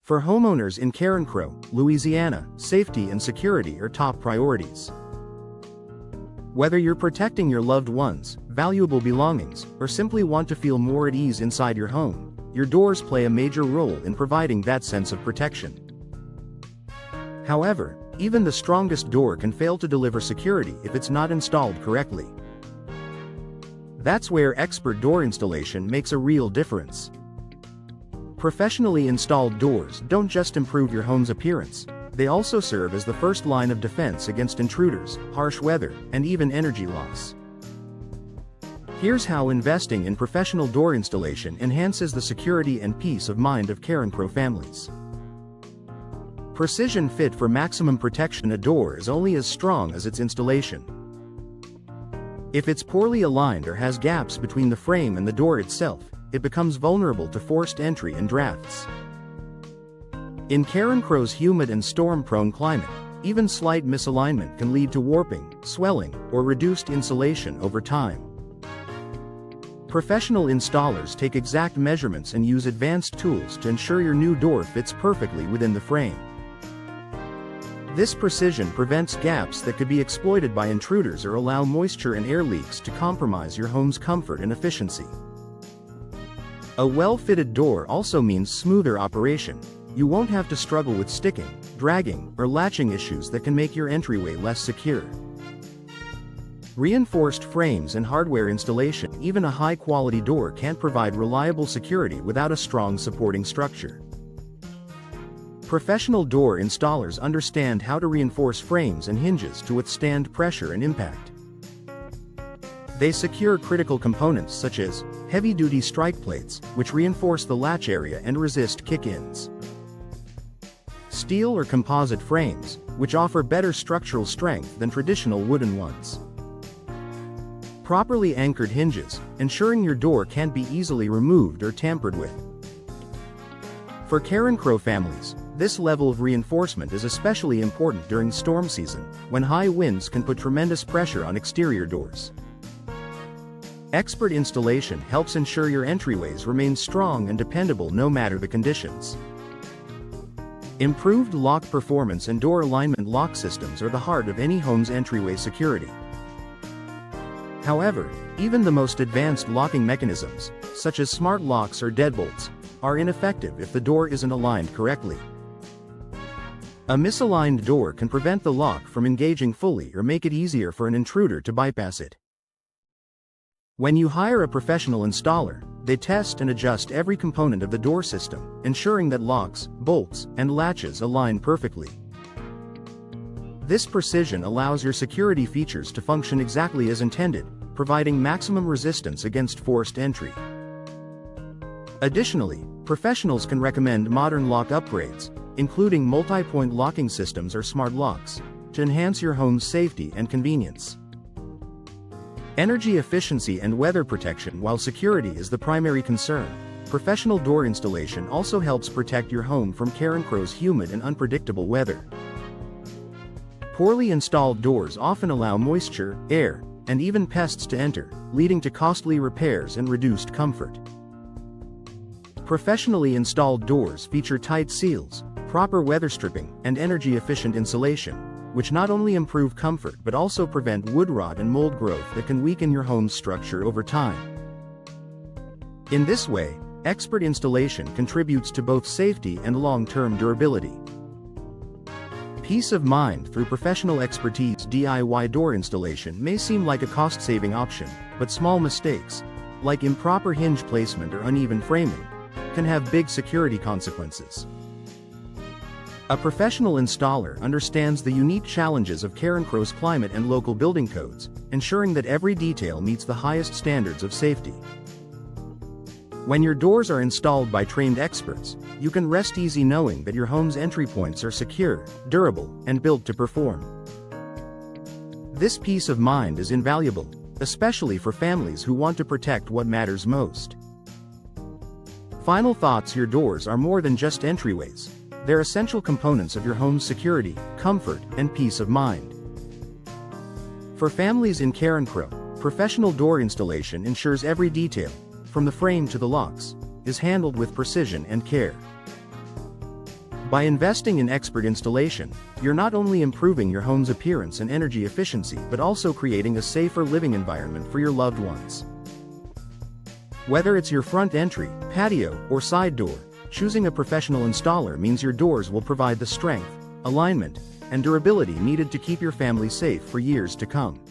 For homeowners in Carencro, Louisiana, safety and security are top priorities. Whether you're protecting your loved ones, valuable belongings, or simply want to feel more at ease inside your home, your doors play a major role in providing that sense of protection. However, even the strongest door can fail to deliver security if it's not installed correctly. That's where expert door installation makes a real difference. Professionally installed doors don't just improve your home's appearance, they also serve as the first line of defense against intruders, harsh weather, and even energy loss. Here's how investing in professional door installation enhances the security and peace of mind of Carencro families. Precision fit for maximum protection. A door is only as strong as its installation. If it's poorly aligned or has gaps between the frame and the door itself, it becomes vulnerable to forced entry and drafts. In Carencro's humid and storm-prone climate, even slight misalignment can lead to warping, swelling, or reduced insulation over time. Professional installers take exact measurements and use advanced tools to ensure your new door fits perfectly within the frame. This precision prevents gaps that could be exploited by intruders or allow moisture and air leaks to compromise your home's comfort and efficiency. A well-fitted door also means smoother operation. You won't have to struggle with sticking, dragging, or latching issues that can make your entryway less secure. Reinforced frames and hardware installation. Even a high-quality door can't provide reliable security without a strong supporting structure. Professional door installers understand how to reinforce frames and hinges to withstand pressure and impact. They secure critical components such as heavy-duty strike plates, which reinforce the latch area and resist kick-ins. Steel or composite frames, which offer better structural strength than traditional wooden ones. Properly anchored hinges, ensuring your door can't be easily removed or tampered with. For Carencro families, this level of reinforcement is especially important during storm season, when high winds can put tremendous pressure on exterior doors. Expert installation helps ensure your entryways remain strong and dependable no matter the conditions. Improved lock performance and door alignment. Lock systems are the heart of any home's entryway security. However, even the most advanced locking mechanisms, such as smart locks or deadbolts, are ineffective if the door isn't aligned correctly. A misaligned door can prevent the lock from engaging fully or make it easier for an intruder to bypass it. When you hire a professional installer, they test and adjust every component of the door system, ensuring that locks, bolts, and latches align perfectly. This precision allows your security features to function exactly as intended, providing maximum resistance against forced entry. Additionally, professionals can recommend modern lock upgrades, including multi-point locking systems or smart locks, to enhance your home's safety and convenience. Energy efficiency and weather protection. While security is the primary concern, professional door installation also helps protect your home from Carencro's humid and unpredictable weather. Poorly installed doors often allow moisture, air, and even pests to enter, leading to costly repairs and reduced comfort. Professionally installed doors feature tight seals, proper weather stripping, and energy-efficient insulation, which not only improve comfort but also prevent wood rot and mold growth that can weaken your home's structure over time. In this way, expert installation contributes to both safety and long-term durability. Peace of mind through professional expertise. DIY door installation may seem like a cost-saving option, but small mistakes, like improper hinge placement or uneven framing, can have big security consequences. A professional installer understands the unique challenges of Carencro's climate and local building codes, ensuring that every detail meets the highest standards of safety. When your doors are installed by trained experts, you can rest easy knowing that your home's entry points are secure, durable, and built to perform. This peace of mind is invaluable, especially for families who want to protect what matters most. Final thoughts. Your doors are more than just entryways. They're essential components of your home's security, comfort, and peace of mind. For families in Carencro, professional door installation ensures every detail, from the frame to the locks, is handled with precision and care. By investing in expert installation, you're not only improving your home's appearance and energy efficiency but also creating a safer living environment for your loved ones. Whether it's your front entry, patio, or side door, choosing a professional installer means your doors will provide the strength, alignment, and durability needed to keep your family safe for years to come.